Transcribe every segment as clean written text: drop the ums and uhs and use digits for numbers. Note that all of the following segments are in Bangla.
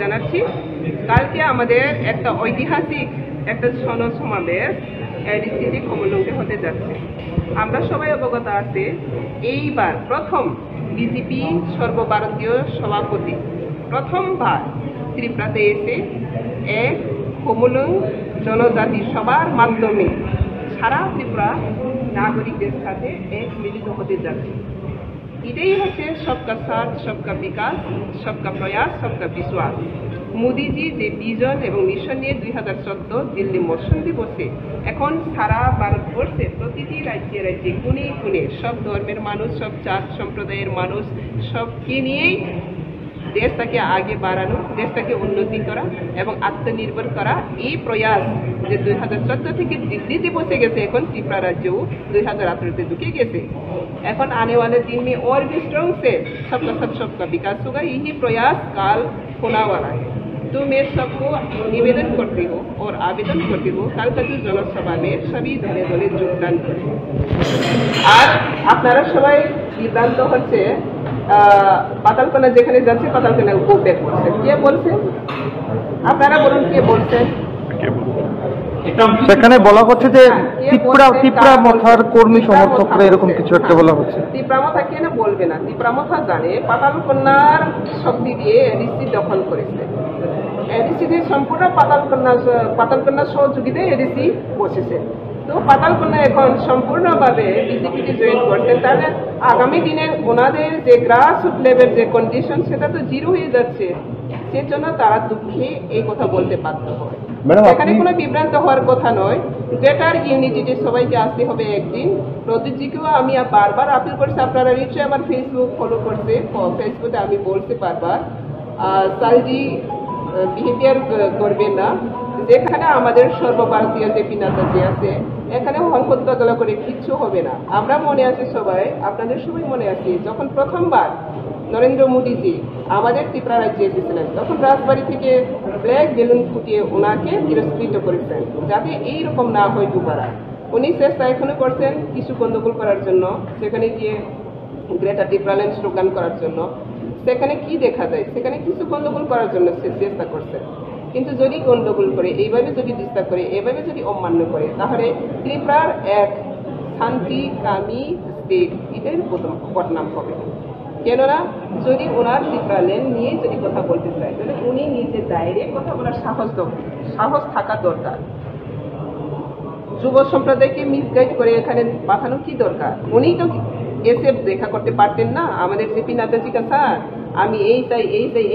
জানাচ্ছি কালকে আমাদের একটা ঐতিহাসিক একটা সমাবেশ এডিসিতে কমলঙ্গে হতে যাচ্ছে। আমরা সবাই অবগত আছে এইবার প্রথম বিজেপি সর্বভারতীয় সভাপতি প্রথমবার ত্রিপুরাতে এসে এক কমলং জনজাতি সভার মাধ্যমে সারা ত্রিপুরা নাগরিকদের সাথে এক মিলিত হতে যাচ্ছে। এটাই হচ্ছে সবকা সাথ সবকা বিকাশ সবকা প্রয়াস সবকা বিশ্বাস। মোদিজি যে ভিজন এবং মিশন নিয়ে 2014 দিল্লি মৌসুম দিবসে এখন সারা ভারতবর্ষে প্রতিটি রাজ্যে রাজ্যে কোণে কোণে সব ধর্মের মানুষ সব জাত সম্প্রদায়ের মানুষ সবকে নিয়েই দেশটাকে আগে বাড়ানো, দেশটাকে উন্নতি করা এবং আত্মনির্ভর করা এই প্রয়াস যে 2014 থেকে দিল্লিতে বসে গেছে, এখন ত্রিপুরা রাজ্যও 2018 ঢুকে গেছে। এখন आने वाले दिन में और भी स्ट्रॉन्ग से सबका विकास होगा। यही प्रयास काल होने वाला है। तो मैं सबको निवेदन करती हूँ और आवेदन करती हूँ कल का जो जनसभा में सभी दले दले যোগদান করে। আর আপনারা সবাই সিদ্ধান্ত হচ্ছে পাতালকোনা যেখানে যাচ্ছে পাতালকোনা উদ্বেগ করছে। কে বলছে? আপনারা বলুন কে বলছে? সেখানে বলা হচ্ছে যে ত্রিপুরা মথার কর্মী সমর্থকরা এরকম কিছু একটা বলা হচ্ছে। ত্রিপুরা মথা কেন বলবে না? ত্রিপুরা মথা জানে পাতালকোনার শক্তি দিয়ে এডিসি দখল করেছে। এডিসি দিয়ে সম্পূর্ণ পাতালকোনা সহযোগিতায় এডিসি বসেছে। তো পাতালকোনা এখন সম্পূর্ণভাবে বিজেপিতে জয়েন করছেন, তাহলে আগামী দিনে ওনাদের যে গ্রাসরুট লেভেল যে কন্ডিশন সেটা তো জিরো হয়ে যাচ্ছে। সেজন্য তারা দুঃখে এই কথা বলতে বাধ্য হয়। এখানে কোনো বিভ্রান্ত হওয়ার কথা নয়। গ্রেটার ইউনিটিতে সবাইকে আসতে হবে একদিন। প্রদীপজিকেও আমি বারবার আপিল করছি, আপনারা নিশ্চয়ই আমার ফেসবুক ফলো করছে, ফেসবুকে আমি বলছি বারবার সালজি বিহেভিয়ার করবেন না। যেখানে আমাদের সর্বভারতীয় যে নেতাজি আছে এখানে হত্যা করে কিচ্ছু হবে না। আমরা মনে আছি সবাই, আপনাদের সবাই মনে আছে যখন প্রথমবার নরেন্দ্র মোদীজি আমাদের ত্রিপুরা রাজ্যে এসেছিলেন তখন রাজবাড়ি থেকে ব্ল্যাক বেলুন ফুটিয়ে ওনাকে তিরস্কৃত করেছেন যাতে এইরকম না হয় দুবার। উনি চেষ্টা এখনো করছেন কিছু গন্ডগোল করার জন্য, সেখানে গিয়ে গ্রেটার ত্রিপুরাল্যান্ড স্লোগান করার জন্য। সেখানে কি দেখা যায়? সেখানে কিছু গন্ডগোল করার জন্য সে চেষ্টা করছেন। কিন্তু যদি গন্ডগোল করে, এইভাবে যদি ডিস্টার্ব করে, এভাবে যদি অমান্য করে, তাহলে ত্রিপুরার এক শান্তিকামী স্টেট এটাই বদনাম হবে। কেননা যদি ওনার ত্রিপুরাল্যান্ড নিয়ে যদি কথা বলতে চায় তাহলে উনি নিজের দায়রে কথা বলার সাহস থাকা দরকার। যুব সম্প্রদায়কে মিসগাইড করে এখানে পাঠানো কি দরকার? উনি তো এসে দেখা করতে পারতেন না আমাদের জেপি নেতাজি স্যার আমি এই চাই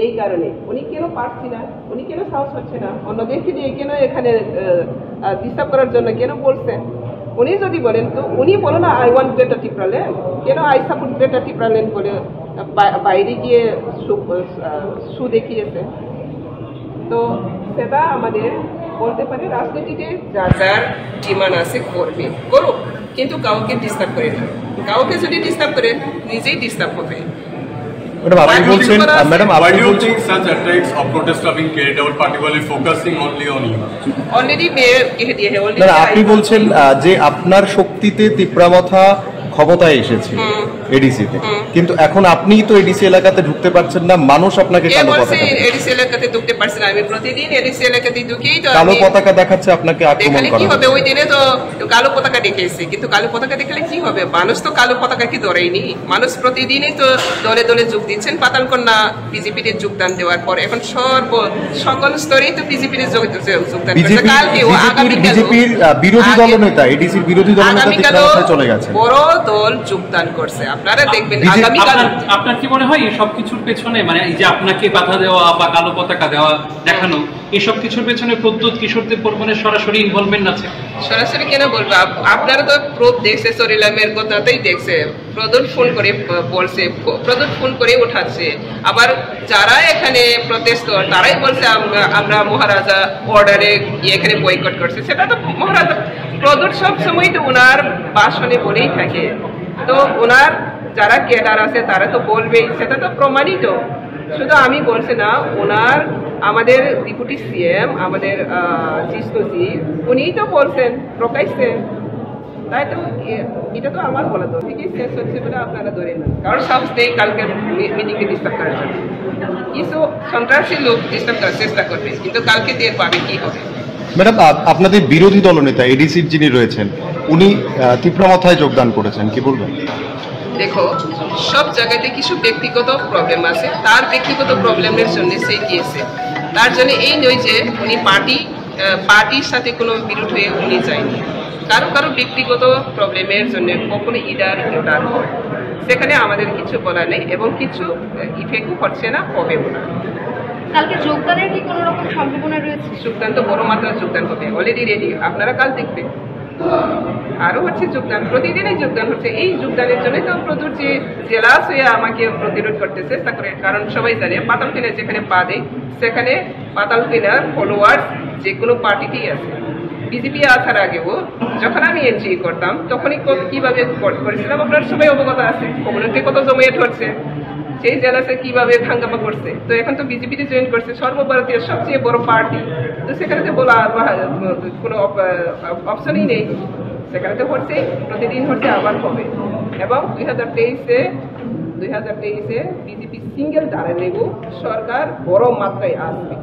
এই কারণে। উনি কেন পারছি না? উনি কেন সাহস হচ্ছে না? অন্যদেরকে দিয়ে কেন এখানে ডিস্টার্ব করার জন্য কেন বলছেন? উনি যদি বলেন তো উনি বলো না আই ওয়ান্ট গ্রেটার ত্রিপুরাল্যান্ড, কেন আই সাপোর্ট গ্রেটার ত্রিপুরাল্যান্ড বলে বাইরে গিয়ে শু দেখিয়েছে। তো সেটা আমাদের বলতে পারে রাজনীতিতে যার ডিমান্ড আছে করবে, করুক, কিন্তু কাউকে ডিস্টার্ব করে না। কাউকে যদি ডিস্টার্ব করে নিজেই ডিস্টার্ব হবে। Madam, why do you think such attacks or protests are being carried out, particularly focusing only on you? Already मैं कह दिया है। আপনি বলছেন যে আপনার শক্তিতে ত্রিপুরা মথা ক্ষমতায় এসেছে এডিসিতে, কিন্তু এখন আপনি তো এডিসি এলাকাতে ঢুকতে পারছেন না, মানুষ আপনাকে কালো পতাকা এডিসি এলাকাতে ঢুকতে পারছেন না। আমি প্রতিদিন এডিসি এলাকাতে ঢুকেই তো কালো পতাকা দেখাচ্ছে, আপনাকে আক্রমণ করা কি হবে? ওই দিনে তো কালো পতাকা দেখিয়েছে, কিন্তু কালো পতাকা দেখলে কি হবে? মানুষ তো কালো পতাকা কি ধরেইনি। মানুষ প্রতিদিনই তো দলে দলে যোগ দিচ্ছেন পাতালকোনা বিজেপিতে যোগদান দেওয়ার পর। এখন সকল স্তরেই তো বিজেপিতে যোগদান করছে। কালকেও বিজেপির বিরোধী দলনেতা এডিসির বিরোধী দলনেতা চলে গেছে, বড় দল যোগদান করছে। আপনারা দেখবেন আগামীকাল। আপনার কি মনে হয় এই সব কিছুর পেছনে, মানে এই যে আপনাকে বাধা দেওয়া বা কালো পতাকা দেখানো, এসব কিছুর পেছনে প্রদ্যোৎ কিশোরদেব বর্মনের সরাসরি ইনভলভমেন্ট আছে? সরাসরি কেন বলবো? আপনারা তো প্রোপ দেখছে, সরিলামের কথাটাই দেখছে। প্রদোৎ ফোন করে বলছে, প্রদোৎ ফোন করে উঠাচ্ছে। আবার যারা এখানে প্রটেস্ট তারাই বলছে আমরা মহারাজা অর্ডারে এখানে বয়কট করছে। সেটা তো মহারাজা প্রদোৎ সব সময় তো ওনার ভাষণে বলেই থাকে। তো ওনার যারা ক্যাডার আছে তারা তো বলবেই, সেটা তো প্রমাণিত। শুধু আমি বলছি না, ওনার আমাদের ডেপুটি সিএম আমাদের জিষ্ণুজি উনিই তো বলছেন প্রকাশ্যে। তাই তো এটা তো আমার বলা তো থেকেই শেষ হচ্ছে বলে আপনারা ধরে নেন। কারণ সাহস নেই কালকে মিটিংকে ডিস্টার্ব করার জন্য। কিছু সন্ত্রাসী লোক ডিস্টার্ব করার চেষ্টা করবে, কিন্তু কালকে টের পাবে কি হবে। ম্যাডাম, আপনাদের বিরোধী দলনেতা এডিসির যিনি রয়েছেন, উনি তিপ্রামথায় যোগদান করেছেন, কি বলবেন? দেখো, সব জায়গাতে কিছু ব্যক্তিগত প্রবলেম আছে, তার ব্যক্তিগত প্রবলেমের জন্য সে গিয়েছে। তার জন্য এই নয় যে উনি পার্টির সাথে কোনো বিরোধ হয়ে উনি যায়নি। কারো কারো ব্যক্তিগত প্রবলেমের জন্য কখনো ইডার ইন্টার হয়, সেখানে আমাদের কিছু বলা নেই এবং কিছু ইফেক্টও হচ্ছে না, হবেও না। কালকে যোগদানের কি কোনো রকম সম্ভাবনা রয়েছে? যোগদান তো বড় মাত্রার যোগদান হবে, অলরেডি রেডি, আপনারা কাল দেখবেন। আরো হচ্ছে যোগদান, প্রতিদিনই যোগদান হচ্ছে। এই যোগদানের জন্য তো প্রচুর যে জেলাস হয়ে আমাকে প্রতিরোধ করতে চেষ্টা করে, কারণ সবাই জানে পাতাল কিনার যেখানে পা দেয় সেখানে পাতাল কিনার ফলোয়ার্স যে কোনো পার্টিতেই আছে। বিজেপি আসার আগেও যখন আমি এনজিও করতাম তখনই কিভাবে করেছিলাম আপনার সবাই অবগত আছে। কমিউনিটি কত জমায়েত হচ্ছে, সেই জেলাতে কিভাবে হাঙ্গামা করছে। তো এখন তো বিজেপিতে জয়েন করছে, সর্বভারতীয় সবচেয়ে বড় পার্টি, তো সেখানে তো বলা কোনো অপশনই নেই। সেখানে তো হচ্ছে, প্রতিদিন হচ্ছে, আবার হবে। এবং 2023-এ বিজেপি সিঙ্গেল দাঁড়ালে সরকার বড় মাত্রায় আসবে।